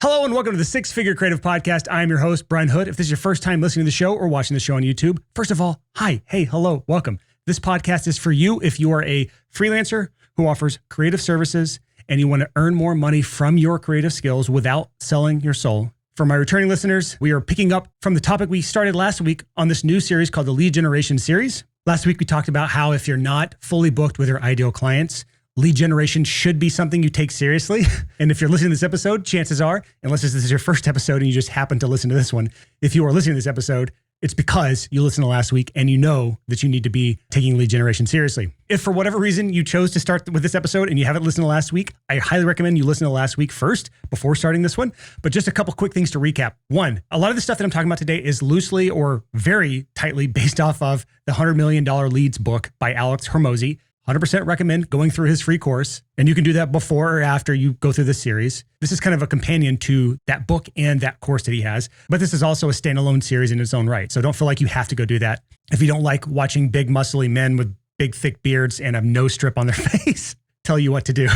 Hello and welcome to the Six Figure Creative Podcast. I'm your host, Brian Hood. If this is your first time listening to the show or watching the show on YouTube, first of all, hi, hey, hello, welcome. This podcast is for you if you are a freelancer who offers creative services and you want to earn more money from your creative skills without selling your soul. For my returning listeners, we are picking up from the topic we started last week on this new series called the Lead Generation Series. Last week, we talked about how if you're not fully booked with your ideal clients, lead generation should be something you take seriously. And if you're listening to this episode, chances are, unless this is your first episode and you just happen to listen to this one, if you are listening to this episode, it's because you listened to last week and you know that you need to be taking lead generation seriously. If for whatever reason you chose to start with this episode and you haven't listened to last week, I highly recommend you listen to last week first before starting this one. But just a couple quick things to recap. One, a lot of the stuff that I'm talking about today is loosely or very tightly based off of the $100 Million Leads book by Alex Hormozi. 100% recommend going through his free course. And you can do that before or after you go through this series. This is kind of a companion to that book and that course that he has. But this is also a standalone series in its own right. So don't feel like you have to go do that. If you don't like watching big muscly men with big thick beards and a no strip on their face tell you what to do.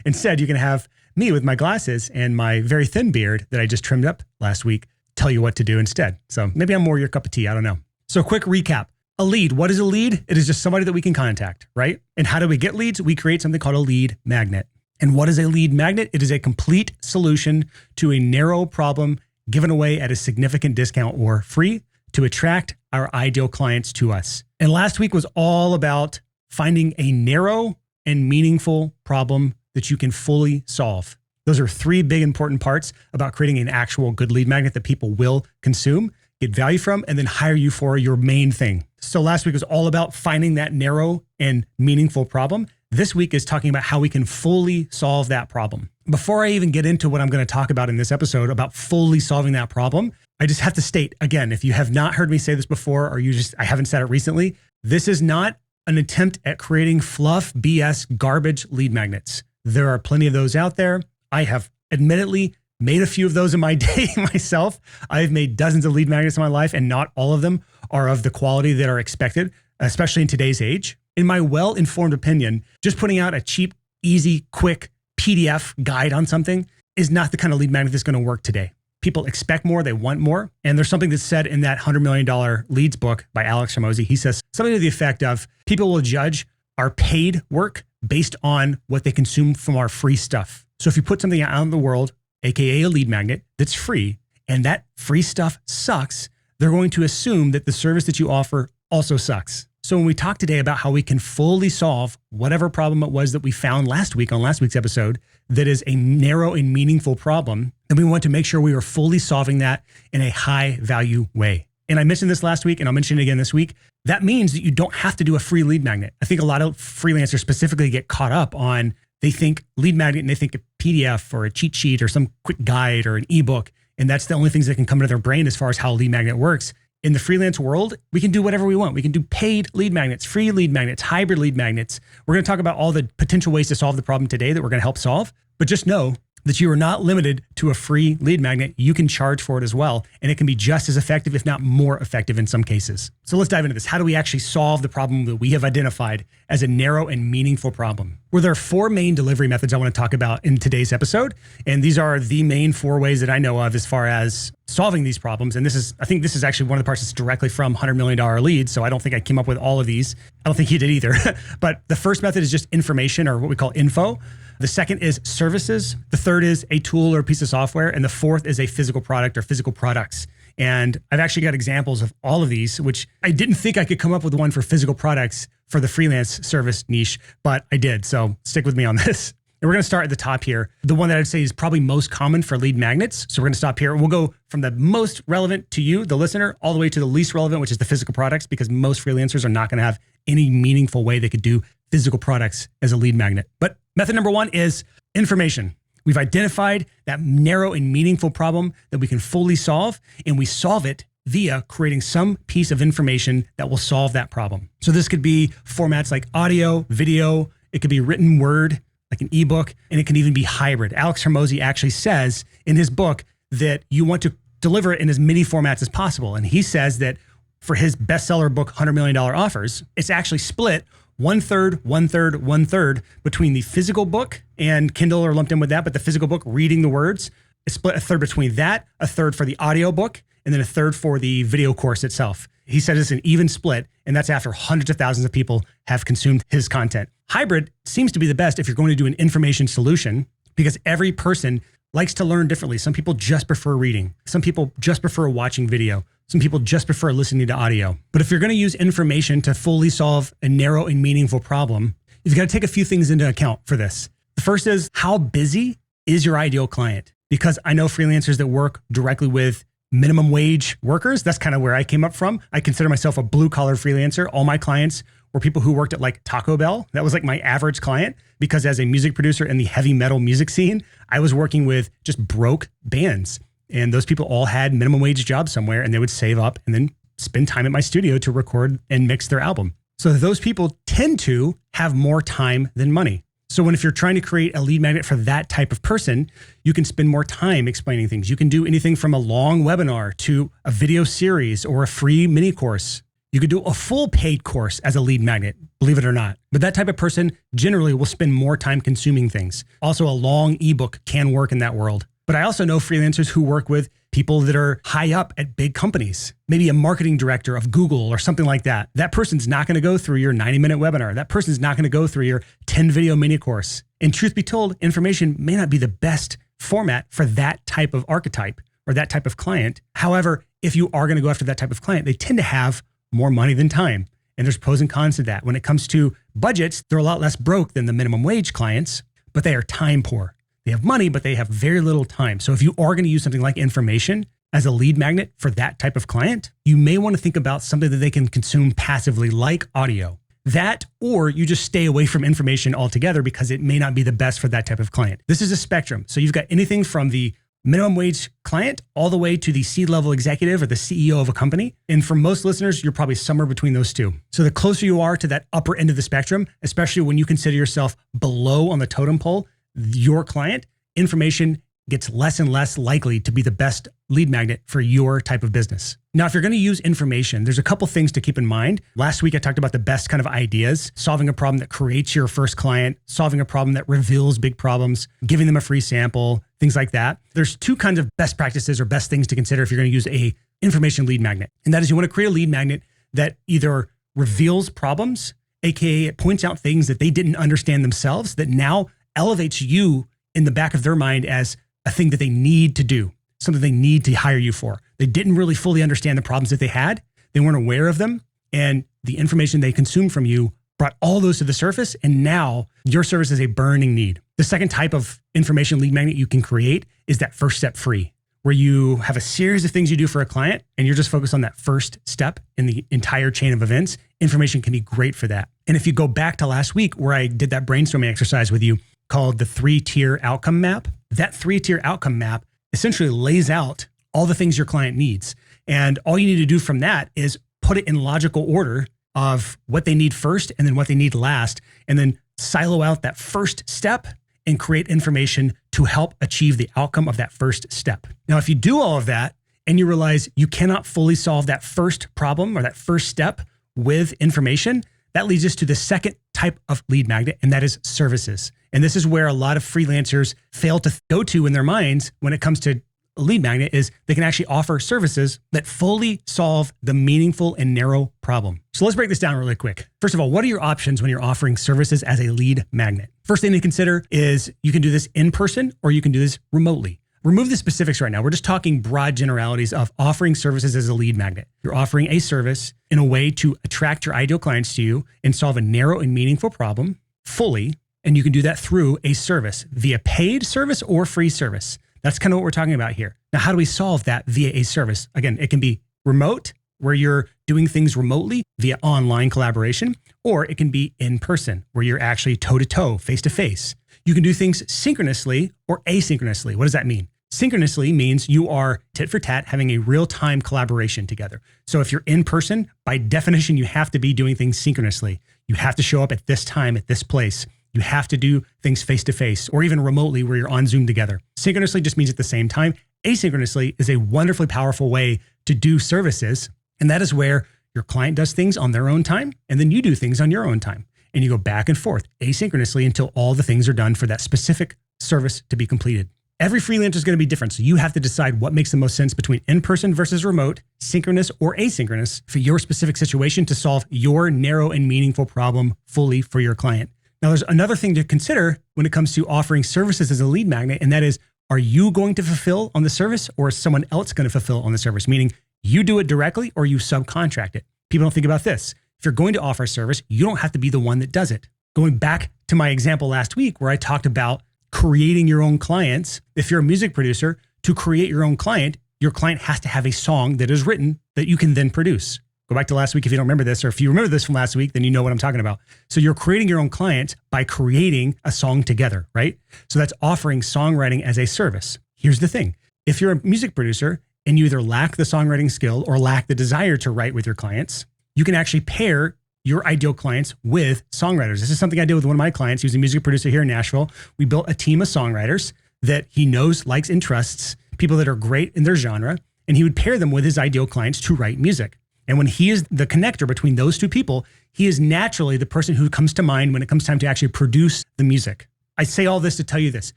Instead, you can have me with my glasses and my very thin beard that I just trimmed up last week tell you what to do instead. So maybe I'm more your cup of tea. I don't know. So quick recap. A lead. What is a lead? It is just somebody that we can contact, right? And how do we get leads? We create something called a lead magnet. And what is a lead magnet? It is a complete solution to a narrow problem given away at a significant discount or free to attract our ideal clients to us. And last week was all about finding a narrow and meaningful problem that you can fully solve. Those are three big important parts about creating an actual good lead magnet that people will consume, get value from, and then hire you for your main thing. So last week was all about finding that narrow and meaningful problem. This week is talking about how we can fully solve that problem. Before I even get into what I'm going to talk about in this episode about fully solving that problem, I just have to state again, if you have not heard me say this before, or I haven't said it recently, this is not an attempt at creating fluff, BS, garbage lead magnets. There are plenty of those out there. I have admittedly made a few of those in my day myself. I've made dozens of lead magnets in my life, and not all of them are of the quality that are expected, especially in today's age. In my well-informed opinion, just putting out a cheap, easy, quick PDF guide on something is not the kind of lead magnet that's going to work today. People expect more, they want more. And there's something that's said in that $100 Million Leads book by Alex Hormozi. He says something to the effect of, people will judge our paid work based on what they consume from our free stuff. So if you put something out in the world, AKA a lead magnet, that's free, and that free stuff sucks, they're going to assume that the service that you offer also sucks. So when we talk today about how we can fully solve whatever problem it was that we found last week on last week's episode that is a narrow and meaningful problem, then we want to make sure we are fully solving that in a high value way. And I mentioned this last week and I'll mention it again this week. That means that you don't have to do a free lead magnet. I think a lot of freelancers specifically get caught up on, they think lead magnet and they think a PDF or a cheat sheet or some quick guide or an ebook. And that's the only things that can come into their brain as far as how a lead magnet works. In the freelance world, we can do whatever we want. We can do paid lead magnets, free lead magnets, hybrid lead magnets. We're going to talk about all the potential ways to solve the problem today that we're going to help solve. But just know that you are not limited to a free lead magnet. You can charge for it as well. And it can be just as effective, if not more effective in some cases. So let's dive into this. How do we actually solve the problem that we have identified as a narrow and meaningful problem? Well, there are four main delivery methods I want to talk about in today's episode. And these are the main four ways that I know of as far as solving these problems. And I think this is actually one of the parts that's directly from $100 Million Leads. So I don't think I came up with all of these. I don't think he did either. But the first method is just information, or what we call info. The second is services. The third is a tool or a piece of software. And the fourth is a physical product or physical products. And I've actually got examples of all of these, which I didn't think I could come up with one for physical products for the freelance service niche, but I did. So stick with me on this. And we're going to start at the top here. The one that I'd say is probably most common for lead magnets. So we're going to stop here. We'll go from the most relevant to you, the listener, all the way to the least relevant, which is the physical products, because most freelancers are not going to have any meaningful way they could do physical products as a lead magnet. But method number one is information. We've identified that narrow and meaningful problem that we can fully solve, and we solve it via creating some piece of information that will solve that problem. So this could be formats like audio, video, it could be written word, like an ebook, and it can even be hybrid. Alex Hormozi actually says in his book that you want to deliver it in as many formats as possible. And he says that for his bestseller book, $100 Million Offers, it's actually split 1/3, 1/3, 1/3 between the physical book, and Kindle are lumped in with that, but the physical book, reading the words, It's split a third between that, a third for the audiobook, and then a third for the video course itself. He said it's an even split, and that's after hundreds of thousands of people have consumed his content. Hybrid seems to be the best if you're going to do an information solution, because every person likes to learn differently. Some people just prefer reading. Some people just prefer watching video. Some people just prefer listening to audio. But if you're going to use information to fully solve a narrow and meaningful problem, you've got to take a few things into account for this. The first is, how busy is your ideal client? Because I know freelancers that work directly with minimum wage workers. That's kind of where I came up from. I consider myself a blue collar freelancer. All my clients were people who worked at like Taco Bell. That was like my average client, because as a music producer in the heavy metal music scene, I was working with just broke bands. And those people all had minimum wage jobs somewhere, and they would save up and then spend time at my studio to record and mix their album. So those people tend to have more time than money. So if you're trying to create a lead magnet for that type of person, you can spend more time explaining things. You can do anything from a long webinar to a video series or a free mini course. You could do a full paid course as a lead magnet, believe it or not. But that type of person generally will spend more time consuming things. Also, a long ebook can work in that world. But I also know freelancers who work with people that are high up at big companies, maybe a marketing director of Google or something like that. That person's not going to go through your 90-minute webinar. That person's not going to go through your 10-video mini course. And truth be told, information may not be the best format for that type of archetype or that type of client. However, if you are going to go after that type of client, they tend to have more money than time. And there's pros and cons to that. When it comes to budgets, they're a lot less broke than the minimum wage clients, but they are time poor. They have money, but they have very little time. So if you are going to use something like information as a lead magnet for that type of client, you may want to think about something that they can consume passively, like audio. That, or you just stay away from information altogether because it may not be the best for that type of client. This is a spectrum. So you've got anything from the minimum wage client all the way to the C-level executive or the CEO of a company. And for most listeners, you're probably somewhere between those two. So the closer you are to that upper end of the spectrum, especially when you consider yourself below on the totem pole, your client, information gets less and less likely to be the best lead magnet for your type of business. Now, if you're going to use information, there's a couple things to keep in mind. Last week, I talked about the best kind of ideas: solving a problem that creates your first client, solving a problem that reveals big problems, giving them a free sample, things like that. There's two kinds of best practices or best things to consider if you're going to use a information lead magnet. And that is, you want to create a lead magnet that either reveals problems, aka it points out things that they didn't understand themselves, that now elevates you in the back of their mind as a thing that they need to do, something they need to hire you for. They didn't really fully understand the problems that they had. They weren't aware of them. And the information they consumed from you brought all those to the surface. And now your service is a burning need. The second type of information lead magnet you can create is that first step free, where you have a series of things you do for a client and you're just focused on that first step in the entire chain of events. Information can be great for that. And if you go back to last week where I did that brainstorming exercise with you called the 3-tier outcome map, that 3-tier outcome map essentially lays out all the things your client needs. And all you need to do from that is put it in logical order of what they need first and then what they need last, and then silo out that first step and create information to help achieve the outcome of that first step. Now, if you do all of that and you realize you cannot fully solve that first problem or that first step with information, that leads us to the second type of lead magnet, and that is services. And this is where a lot of freelancers fail to go to in their minds when it comes to a lead magnet, is they can actually offer services that fully solve the meaningful and narrow problem. So let's break this down really quick. First of all, what are your options when you're offering services as a lead magnet? First thing to consider is you can do this in person or you can do this remotely. Remove the specifics right now. We're just talking broad generalities of offering services as a lead magnet. You're offering a service in a way to attract your ideal clients to you and solve a narrow and meaningful problem fully. And you can do that through a service, via paid service or free service. That's kind of what we're talking about here. Now, how do we solve that via a service? Again, it can be remote, where you're doing things remotely via online collaboration, or it can be in person, where you're actually toe-to-toe, face-to-face. You can do things synchronously or asynchronously. What does that mean? Synchronously means you are tit for tat having a real-time collaboration together. So if you're in person, by definition, you have to be doing things synchronously. You have to show up at this time, at this place. You have to do things face-to-face or even remotely where you're on Zoom together. Synchronously just means at the same time. Asynchronously is a wonderfully powerful way to do services. And that is where your client does things on their own time, and then you do things on your own time. And you go back and forth asynchronously until all the things are done for that specific service to be completed. Every freelancer is going to be different. So you have to decide what makes the most sense between in-person versus remote, synchronous or asynchronous for your specific situation to solve your narrow and meaningful problem fully for your client. Now, there's another thing to consider when it comes to offering services as a lead magnet, and that is, are you going to fulfill on the service or is someone else going to fulfill on the service? Meaning you do it directly or you subcontract it. People don't think about this. If you're going to offer a service, you don't have to be the one that does it. Going back to my example last week where I talked about creating your own clients. If you're a music producer, to create your client has to have a song that is written that you can then produce. Go back to last week if you don't remember this, or if you remember this from last week, then you know what I'm talking about. So you're creating your own client by creating a song together, right? So that's offering songwriting as a service. Here's the thing. If you're a music producer and you either lack the songwriting skill or lack the desire to write with your clients, you can actually pair your ideal clients with songwriters. This is something I did with one of my clients. He was a music producer here in Nashville. We built a team of songwriters that he knows, likes, and trusts, people that are great in their genre, and he would pair them with his ideal clients to write music. And when he is the connector between those two people, he is naturally the person who comes to mind when it comes time to actually produce the music. I say all this to tell you this.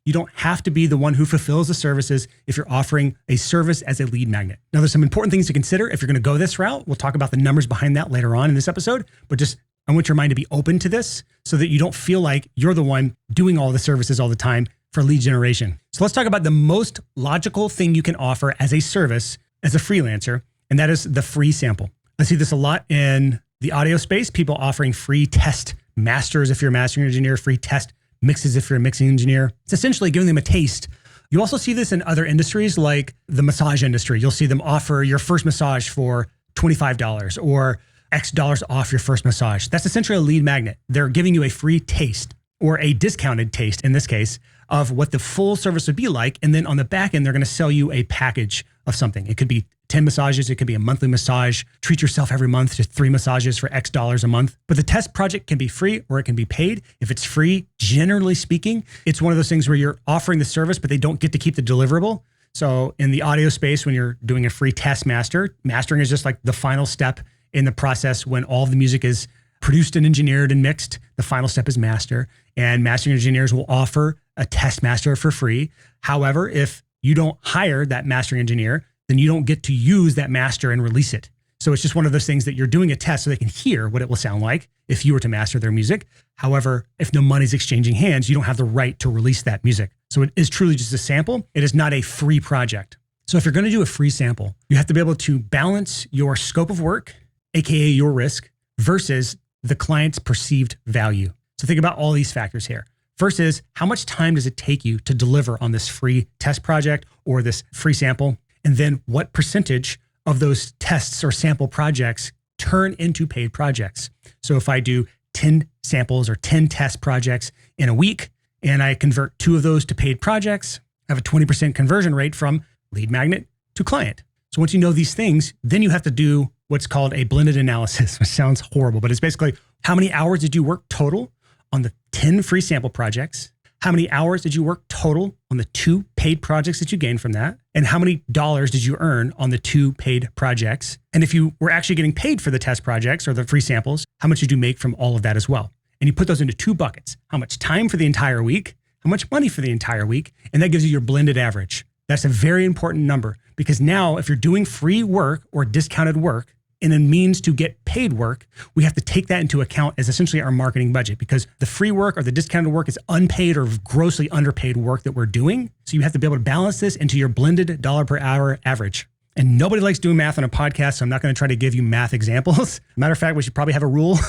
You don't have to be the one who fulfills the services if you're offering a service as a lead magnet. Now, there's some important things to consider if you're going to go this route. We'll talk about the numbers behind that later on in this episode, but just I want your mind to be open to this so that you don't feel like you're the one doing all the services all the time for lead generation. So let's talk about the most logical thing you can offer as a service as a freelancer, and that is the free sample. I see this a lot in the audio space, people offering free test masters if you're a mastering engineer, free test mixes if you're a mixing engineer. It's essentially giving them a taste. You also see this in other industries like the massage industry. You'll see them offer your first massage for $25 or X dollars off your first massage. That's essentially a lead magnet. They're giving you a free taste or a discounted taste in this case of what the full service would be like. And then on the back end, they're going to sell you a package of something. It could be 10 massages. It could be a monthly massage. Treat yourself every month to 3 massages for X dollars a month. But the test project can be free or it can be paid. If it's free, generally speaking, it's one of those things where you're offering the service, but they don't get to keep the deliverable. So in the audio space, when you're doing a free test mastering is just like the final step in the process when all of the music is produced and engineered and mixed. The final step is master, and mastering engineers will offer a test master for free. However, if you don't hire that mastering engineer, then you don't get to use that master and release it. So it's just one of those things that you're doing a test so they can hear what it will sound like if you were to master their music. However, if no money's exchanging hands, you don't have the right to release that music. So it is truly just a sample. It is not a free project. So if you're going to do a free sample, you have to be able to balance your scope of work, AKA your risk, versus the client's perceived value. So think about all these factors here. First is, how much time does it take you to deliver on this free test project or this free sample? And then what percentage of those tests or sample projects turn into paid projects? So if I do 10 samples or 10 test projects in a week, and I convert 2 of those to paid projects, I have a 20% conversion rate from lead magnet to client. So once you know these things, then you have to do what's called a blended analysis, which sounds horrible, but it's basically how many hours did you work total on the 10 free sample projects? How many hours did you work total on the 2 paid projects that you gained from that? And how many dollars did you earn on the 2 paid projects? And if you were actually getting paid for the test projects or the free samples, how much did you make from all of that as well? And you put those into 2 buckets. How much time for the entire week? How much money for the entire week? And that gives you your blended average. That's a very important number because now if you're doing free work or discounted work, and a means to get paid work, we have to take that into account as essentially our marketing budget because the free work or the discounted work is unpaid or grossly underpaid work that we're doing. So you have to be able to balance this into your blended dollar per hour average. And nobody likes doing math on a podcast, so I'm not going to try to give you math examples. Matter of fact, we should probably have a rule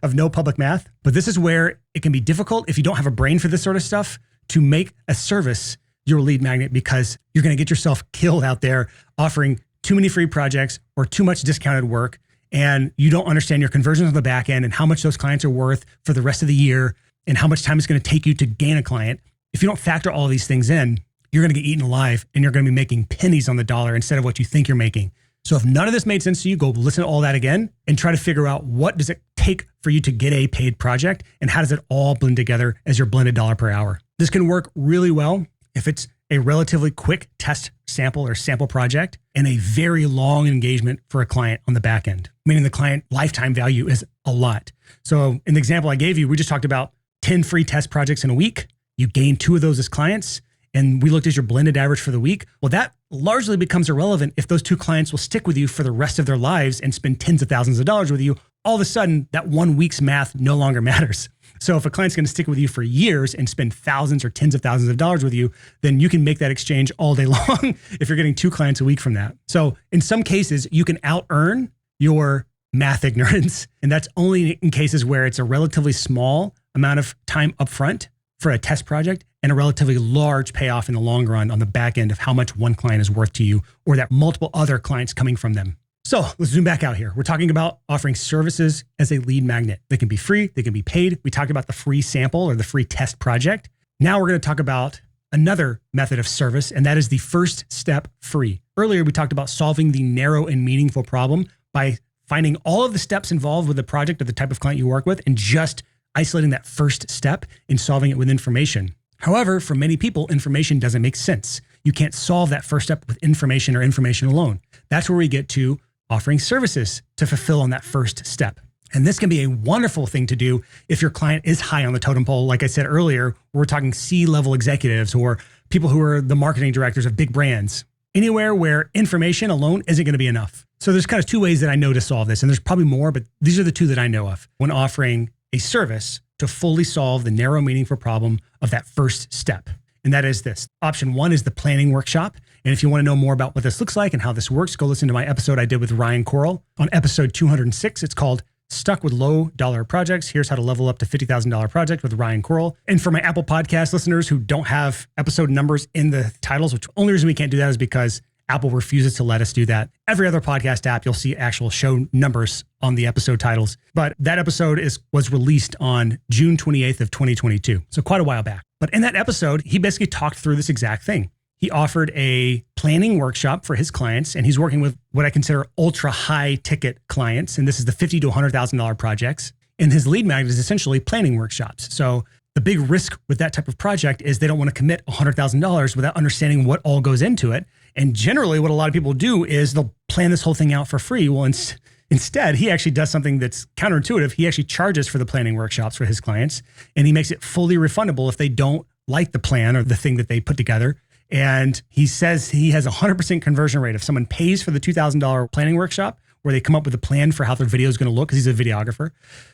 of no public math. But this is where it can be difficult if you don't have a brain for this sort of stuff to make a service your lead magnet because you're going to get yourself killed out there offering too many free projects or too much discounted work, and you don't understand your conversions on the back end and how much those clients are worth for the rest of the year and how much time it's going to take you to gain a client. If you don't factor all these things in, you're going to get eaten alive and you're going to be making pennies on the dollar instead of what you think you're making. So if none of this made sense to you, go listen to all that again and try to figure out what does it take for you to get a paid project and how does it all blend together as your blended dollar per hour. This can work really well if it's a relatively quick test sample or sample project and a very long engagement for a client on the back end, meaning the client lifetime value is a lot. So in the example I gave you, we just talked about 10 free test projects in a week. You gain 2 of those as clients. and we looked at your blended average for the week. Well, that largely becomes irrelevant if those 2 clients will stick with you for the rest of their lives and spend tens of thousands of dollars with you. All of a sudden, that 1 week's math no longer matters. So if a client's going to stick with you for years and spend thousands or tens of thousands of dollars with you, then you can make that exchange all day long if you're getting 2 clients a week from that. So in some cases, you can out-earn your math ignorance. And that's only in cases where it's a relatively small amount of time upfront for a test project and a relatively large payoff in the long run on the back end of how much one client is worth to you or that multiple other clients coming from them. So let's zoom back out here. We're talking about offering services as a lead magnet. They can be free, they can be paid. We talked about the free sample or the free test project. Now we're going to talk about another method of service, and that is the first step free. Earlier, we talked about solving the narrow and meaningful problem by finding all of the steps involved with the project or the type of client you work with and just isolating that first step and solving it with information. However, for many people, information doesn't make sense. You can't solve that first step with information or information alone. That's where we get to offering services to fulfill on that first step. And this can be a wonderful thing to do if your client is high on the totem pole. Like I said earlier, we're talking C-level executives or people who are the marketing directors of big brands. Anywhere where information alone isn't going to be enough. So there's kind of 2 ways that I know to solve this, and there's probably more, but these are the 2 that I know of when offering a service to fully solve the narrow, meaningful problem of that first step. And that is this. Option 1 is the planning workshop. And if you want to know more about what this looks like and how this works, go listen to my episode I did with Ryan Coral on episode 206. It's called Stuck with Low Dollar Projects. Here's how to level up to $50,000 project with Ryan Coral. And for my Apple Podcast listeners who don't have episode numbers in the titles, which the only reason we can't do that is because Apple refuses to let us do that. Every other podcast app, you'll see actual show numbers on the episode titles. But that episode was released on June 28th of 2022. So quite a while back. But in that episode, he basically talked through this exact thing. He offered a planning workshop for his clients, and he's working with what I consider ultra high ticket clients. And this is the $50,000 to $100,000 projects. And his lead magnet is essentially planning workshops. So the big risk with that type of project is they don't want to commit $100,000 without understanding what all goes into it. And generally what a lot of people do is they'll plan this whole thing out for free. Well, instead, he actually does something that's counterintuitive. He actually charges for the planning workshops for his clients, and he makes it fully refundable if they don't like the plan or the thing that they put together. And he says he has a 100% conversion rate. If someone pays for the $2,000 planning workshop, where they come up with a plan for how their video is going to look, because he's a videographer,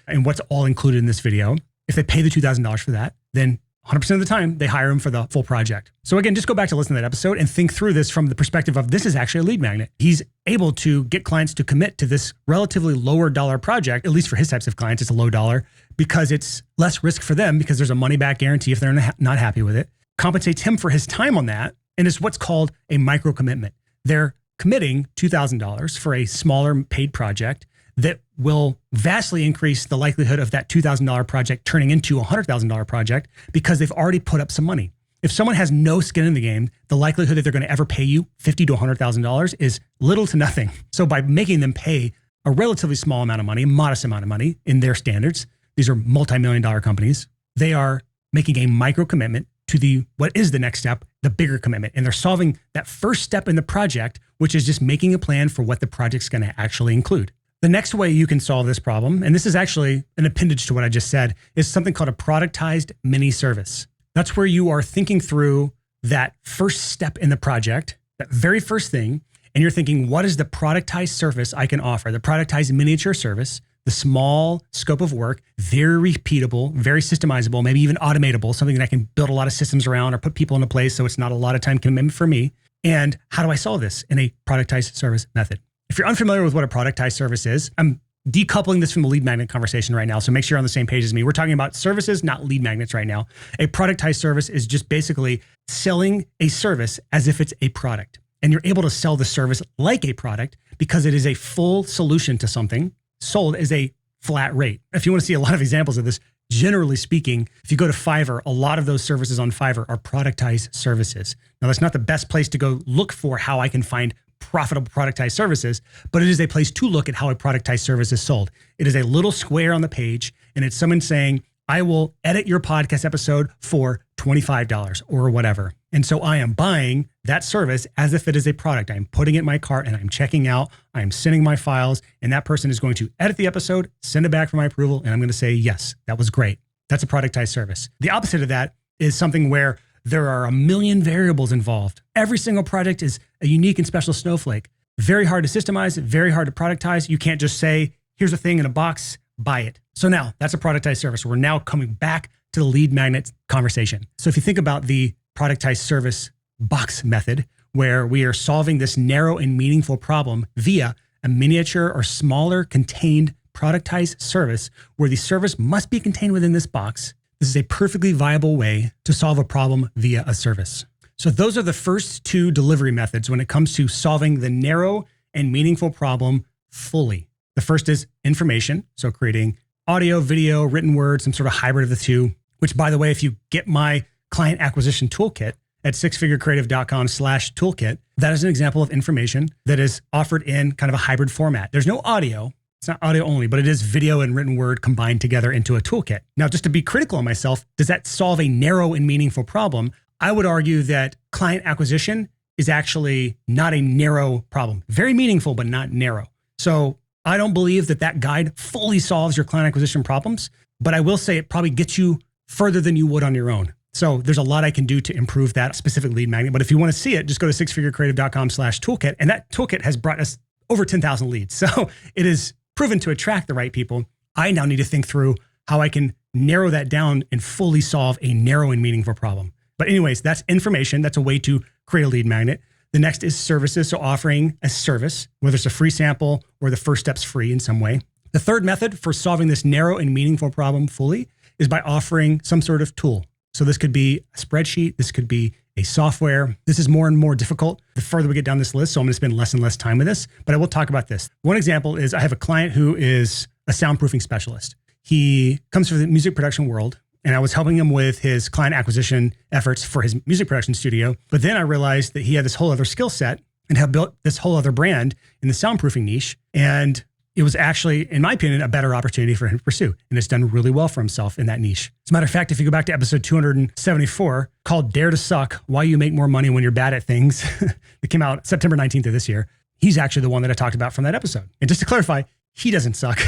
and what's all included in this video, if they pay the $2,000 for that, then 100% of the time, they hire him for the full project. So again, just go back to listen to that episode and think through this from the perspective of this is actually a lead magnet. He's able to get clients to commit to this relatively lower dollar project, at least for his types of clients, it's a low dollar, because it's less risk for them because there's a money back guarantee if they're not happy with it. Compensates him for his time on that, and it's what's called a micro commitment. They're committing $2,000 for a smaller paid project that will vastly increase the likelihood of that $2,000 project turning into a $100,000 project because they've already put up some money. If someone has no skin in the game, the likelihood that they're going to ever pay you $50,000 to $100,000 is little to nothing. So by making them pay a relatively small amount of money, a modest amount of money in their standards, these are multi-million-dollar companies, they are making a micro commitment to what is the next step, the bigger commitment. And they're solving that first step in the project, which is just making a plan for what the project's going to actually include. The next way you can solve this problem, and this is actually an appendage to what I just said, is something called a productized mini service. That's where you are thinking through that first step in the project, that very first thing, and you're thinking, what is the productized service I can offer? The productized miniature service, the small scope of work, very repeatable, very systemizable, maybe even automatable, something that I can build a lot of systems around or put people into place so it's not a lot of time commitment for me. And how do I solve this in a productized service method? If you're unfamiliar with what a productized service is, I'm decoupling this from the lead magnet conversation right now. So make sure you're on the same page as me. We're talking about services, not lead magnets right now. A productized service is just basically selling a service as if it's a product. And you're able to sell the service like a product because it is a full solution to something sold as a flat rate. If you want to see a lot of examples of this, generally speaking, if you go to Fiverr, a lot of those services on Fiverr are productized services. Now, that's not the best place to go look for how I can find profitable productized services, but it is a place to look at how a productized service is sold. It is a little square on the page, and it's someone saying, I will edit your podcast episode for $25 or whatever. And so I am buying that service as if it is a product. I'm putting it in my cart and I'm checking out, I'm sending my files, and that person is going to edit the episode, send it back for my approval, and I'm going to say, yes, that was great. That's a productized service. The opposite of that is something where There are a million variables involved. Every single project is a unique and special snowflake. Very hard to systemize, very hard to productize. You can't just say, here's a thing in a box, buy it. So now that's a productized service. We're now coming back to the lead magnet conversation. So if you think about the productized service box method, where we are solving this narrow and meaningful problem via a miniature or smaller contained productized service where the service must be contained within this box, this is a perfectly viable way to solve a problem via a service. So those are the first two delivery methods when it comes to solving the narrow and meaningful problem fully. The first is information. So creating audio, video, written word, some sort of hybrid of the two, which by the way, if you get my client acquisition toolkit at sixfigurecreative.com/toolkit, that is an example of information that is offered in kind of a hybrid format. There's no audio. It's not audio only, but it is video and written word combined together into a toolkit. Now, just to be critical of myself, does that solve a narrow and meaningful problem? I would argue that client acquisition is actually not a narrow problem. Very meaningful, but not narrow. So I don't believe that that guide fully solves your client acquisition problems, but I will say it probably gets you further than you would on your own. So there's a lot I can do to improve that specific lead magnet. But if you want to see it, just go to sixfigurecreative.com/toolkit. And that toolkit has brought us over 10,000 leads. So it is proven to attract the right people. I now need to think through how I can narrow that down and fully solve a narrow and meaningful problem. But anyways, that's information. That's a way to create a lead magnet. The next is services. So offering a service, whether it's a free sample or the first step's free in some way. The third method for solving this narrow and meaningful problem fully is by offering some sort of tool. So this could be a spreadsheet. This could be a software. This is more and more difficult the further we get down this list. So I'm going to spend less and less time with this, but I will talk about this. One example is I have a client who is a soundproofing specialist. He comes from the music production world, and I was helping him with his client acquisition efforts for his music production studio. But then I realized that he had this whole other skill set and had built this whole other brand in the soundproofing niche. And it was actually, in my opinion, a better opportunity for him to pursue. And it's done really well for himself in that niche. As a matter of fact, if you go back to episode 274 called Dare to Suck, Why You Make More Money When You're Bad at Things, that came out September 19th of this year, he's actually the one that I talked about from that episode. And just to clarify, he doesn't suck,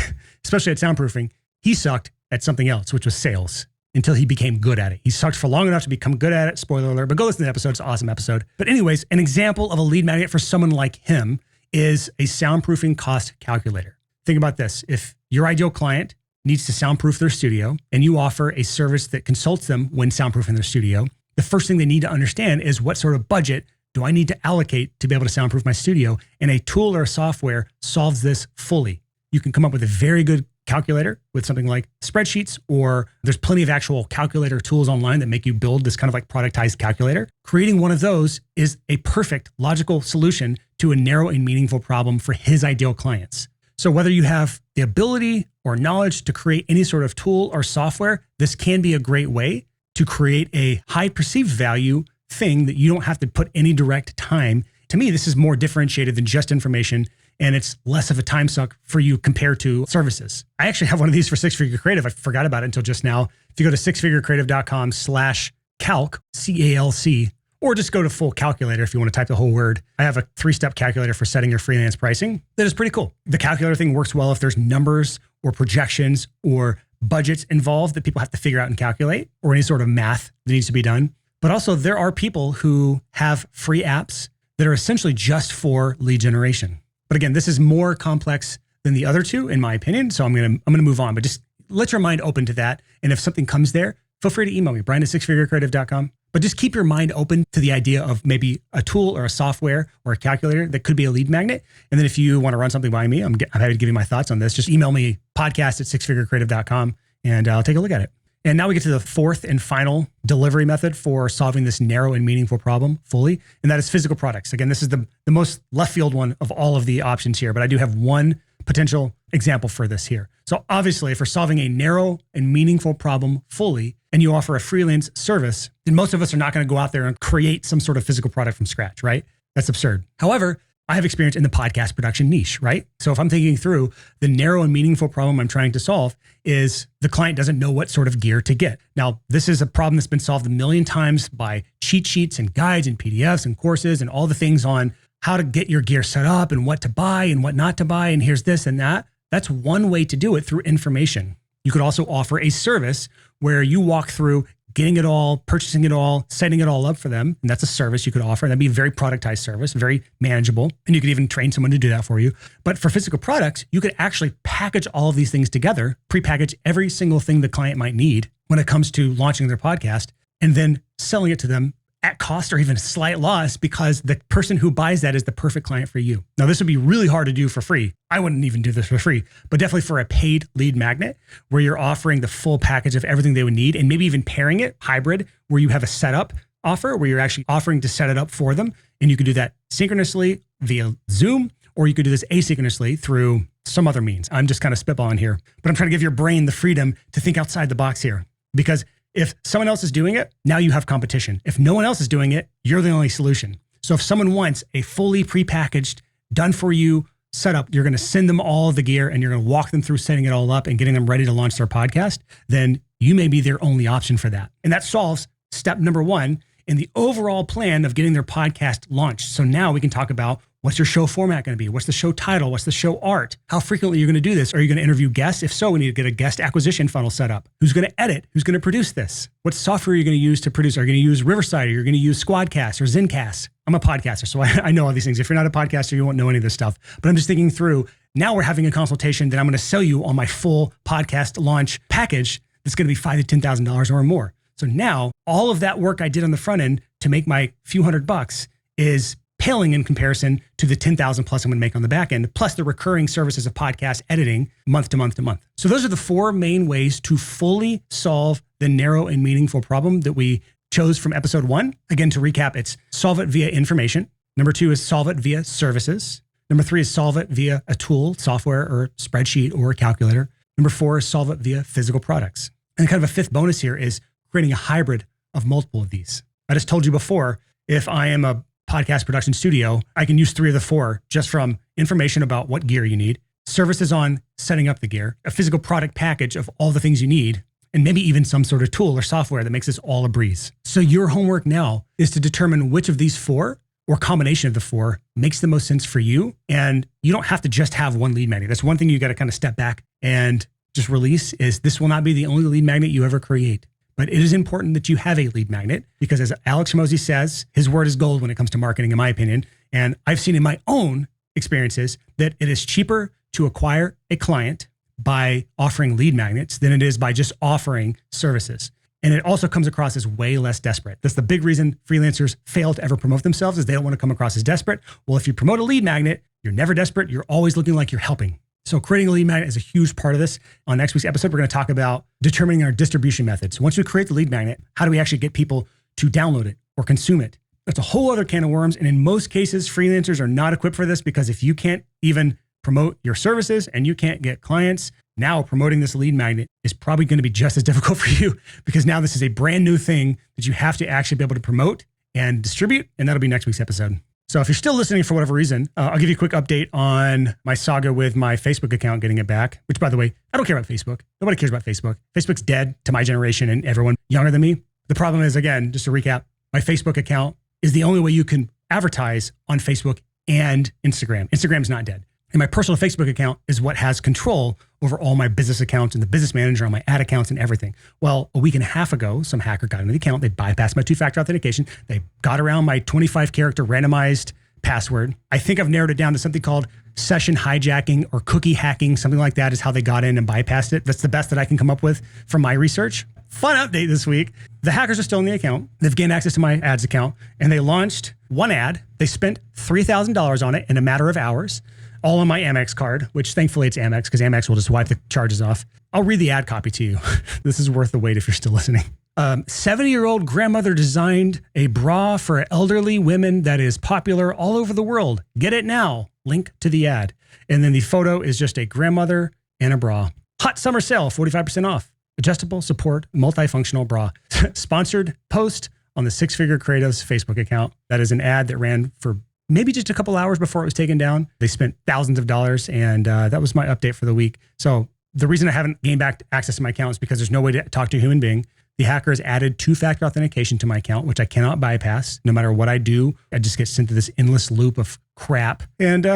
especially at soundproofing. He sucked at something else, which was sales, until he became good at it. He sucked for long enough to become good at it. Spoiler alert, but go listen to the episode. It's an awesome episode. But anyways, an example of a lead magnet for someone like him is a soundproofing cost calculator. Think about this. If your ideal client needs to soundproof their studio and you offer a service that consults them when soundproofing their studio, the first thing they need to understand is what sort of budget do I need to allocate to be able to soundproof my studio? And a tool or a software solves this fully. You can come up with a very good calculator with something like spreadsheets, or there's plenty of actual calculator tools online that make you build this kind of like productized calculator. Creating one of those is a perfect logical solution to a narrow and meaningful problem for his ideal clients. So whether you have the ability or knowledge to create any sort of tool or software, this can be a great way to create a high perceived value thing that you don't have to put any direct time. To me, this is more differentiated than just information, and it's less of a time suck for you compared to services. I actually have one of these for Six Figure Creative. I forgot about it until just now. If you go to sixfigurecreative.com/calc, CALC, or just go to full calculator if you want to type the whole word. I have a 3-step calculator for setting your freelance pricing that is pretty cool. The calculator thing works well if there's numbers or projections or budgets involved that people have to figure out and calculate, or any sort of math that needs to be done. But also there are people who have free apps that are essentially just for lead generation. But again, this is more complex than the other two, in my opinion. So I'm gonna move on, but just let your mind open to that. And if something comes there, feel free to email me, brian@sixfigurecreative.com. But just keep your mind open to the idea of maybe a tool or a software or a calculator that could be a lead magnet. And then if you want to run something by me, I'm happy to give you my thoughts on this. Just email me, podcast@sixfigurecreative.com, and I'll take a look at it. And now we get to the fourth and final delivery method for solving this narrow and meaningful problem fully, and that is physical products. Again, this is the most left field one of all of the options here, but I do have one potential example for this here. So obviously, if we're solving a narrow and meaningful problem fully, and you offer a freelance service, then most of us are not going to go out there and create some sort of physical product from scratch, right? That's absurd. However, I have experience in the podcast production niche, right? So if I'm thinking through the narrow and meaningful problem I'm trying to solve is the client doesn't know what sort of gear to get. Now, this is a problem that's been solved a million times by cheat sheets and guides and PDFs and courses and all the things on how to get your gear set up and what to buy and what not to buy. And here's this and that. That's one way to do it, through information. You could also offer a service where you walk through getting it all, purchasing it all, setting it all up for them. And that's a service you could offer. That'd be a very productized service, very manageable. And you could even train someone to do that for you. But for physical products, you could actually package all of these things together, prepackage every single thing the client might need when it comes to launching their podcast, and then selling it to them at cost or even a slight loss because the person who buys that is the perfect client for you. Now, this would be really hard to do for free. I wouldn't even do this for free, but definitely for a paid lead magnet where you're offering the full package of everything they would need and maybe even pairing it hybrid where you have a setup offer where you're actually offering to set it up for them. And you could do that synchronously via Zoom, or you could do this asynchronously through some other means. I'm just kind of spitballing here, but I'm trying to give your brain the freedom to think outside the box here because if someone else is doing it, now you have competition. If no one else is doing it, you're the only solution. So if someone wants a fully prepackaged, done for you setup, you're going to send them all of the gear and you're going to walk them through setting it all up and getting them ready to launch their podcast, then you may be their only option for that. And that solves step number one in the overall plan of getting their podcast launched. So now we can talk about what's your show format going to be? What's the show title? What's the show art? How frequently you're going to do this? Are you going to interview guests? If so, we need to get a guest acquisition funnel set up. Who's going to edit? Who's going to produce this? What software are you going to use to produce? Are you going to use Riverside? Or you're going to use Squadcast or Zencast? I'm a podcaster, so I know all these things. If you're not a podcaster, you won't know any of this stuff. But I'm just thinking through, now we're having a consultation that I'm going to sell you on my full podcast launch package that's going to be $5,000 to $10,000 or more. So now all of that work I did on the front end to make my few $100 is paling in comparison to the 10,000 plus I'm going to make on the back end, plus the recurring services of podcast editing month to month to month. So those are the four main ways to fully solve the narrow and meaningful problem that we chose from episode 1. Again, to recap, it's solve it via information. Number 2 is solve it via services. Number 3 is solve it via a tool, software or spreadsheet or a calculator. Number 4 is solve it via physical products. And kind of a fifth bonus here is creating a hybrid of multiple of these. I just told you before, if I am a podcast production studio, I can use 3 of the 4 just from information about what gear you need, services on setting up the gear, a physical product package of all the things you need, and maybe even some sort of tool or software that makes this all a breeze. So your homework now is to determine which of these 4 or combination of the 4 makes the most sense for you. And you don't have to just have one lead magnet. That's one thing you got to kind of step back and just release is this will not be the only lead magnet you ever create. But it is important that you have a lead magnet because as Alex Hormozi says, his word is gold when it comes to marketing, in my opinion. And I've seen in my own experiences that it is cheaper to acquire a client by offering lead magnets than it is by just offering services. And it also comes across as way less desperate. That's the big reason freelancers fail to ever promote themselves is they don't want to come across as desperate. Well, if you promote a lead magnet, you're never desperate. You're always looking like you're helping. So creating a lead magnet is a huge part of this. On next week's episode, we're going to talk about determining our distribution methods. Once we create the lead magnet, how do we actually get people to download it or consume it? That's a whole other can of worms. And in most cases, freelancers are not equipped for this because if you can't even promote your services and you can't get clients, now promoting this lead magnet is probably going to be just as difficult for you because now this is a brand new thing that you have to actually be able to promote and distribute. And that'll be next week's episode. So if you're still listening for whatever reason, I'll give you a quick update on my saga with my Facebook account getting it back, which by the way, I don't care about Facebook. Nobody cares about Facebook. Facebook's dead to my generation and everyone younger than me. The problem is, again, just to recap, my Facebook account is the only way you can advertise on Facebook and Instagram. Instagram's not dead. And my personal Facebook account is what has control over all my business accounts and the business manager on my ad accounts and everything. Well, a week and a half ago, some hacker got into the account. They bypassed my 2-factor authentication. They got around my 25-character randomized password. I think I've narrowed it down to something called session hijacking or cookie hacking. Something like that is how they got in and bypassed it. That's the best that I can come up with from my research. Fun update this week. The hackers are still in the account. They've gained access to my ads account and they launched one ad. They spent $3,000 on it in a matter of hours. All on my Amex card, which thankfully it's Amex because Amex will just wipe the charges off. I'll read the ad copy to you. This is worth the wait if you're still listening. 70-year-old grandmother designed a bra for elderly women that is popular all over the world. Get it now. Link to the ad. And then the photo is just a grandmother and a bra. Hot summer sale, 45% off. Adjustable support, multifunctional bra. Sponsored post on the Six Figure Creatives Facebook account. That is an ad that ran for maybe just a couple hours before it was taken down. They spent thousands of dollars and that was my update for the week. So the reason I haven't gained back access to my account is because there's no way to talk to a human being. The hackers added 2-factor authentication to my account, which I cannot bypass. No matter what I do, I just get sent to this endless loop of crap. And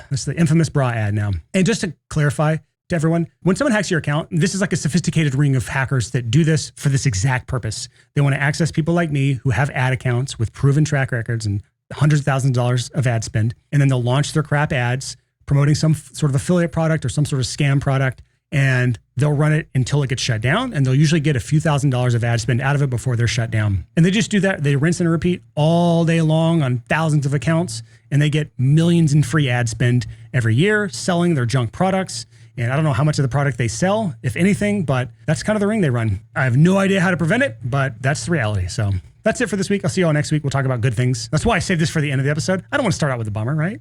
it's the infamous bra ad now. And just to clarify, to everyone. When someone hacks your account, this is like a sophisticated ring of hackers that do this for this exact purpose. They want to access people like me who have ad accounts with proven track records and hundreds of thousands of dollars of ad spend. And then they'll launch their crap ads promoting some sort of affiliate product or some sort of scam product. And they'll run it until it gets shut down. And they'll usually get a few $1,000s of ad spend out of it before they're shut down. And they just do that. They rinse and repeat all day long on thousands of accounts. And they get millions in free ad spend every year selling their junk products. And I don't know how much of the product they sell, if anything, but that's kind of the ring they run. I have no idea how to prevent it, but that's the reality. So that's it for this week. I'll see you all next week. We'll talk about good things. That's why I saved this for the end of the episode. I don't want to start out with a bummer, right?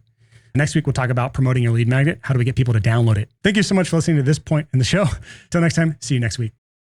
Next week, we'll talk about promoting your lead magnet. How do we get people to download it? Thank you so much for listening to this point in the show. Until next time, see you next week.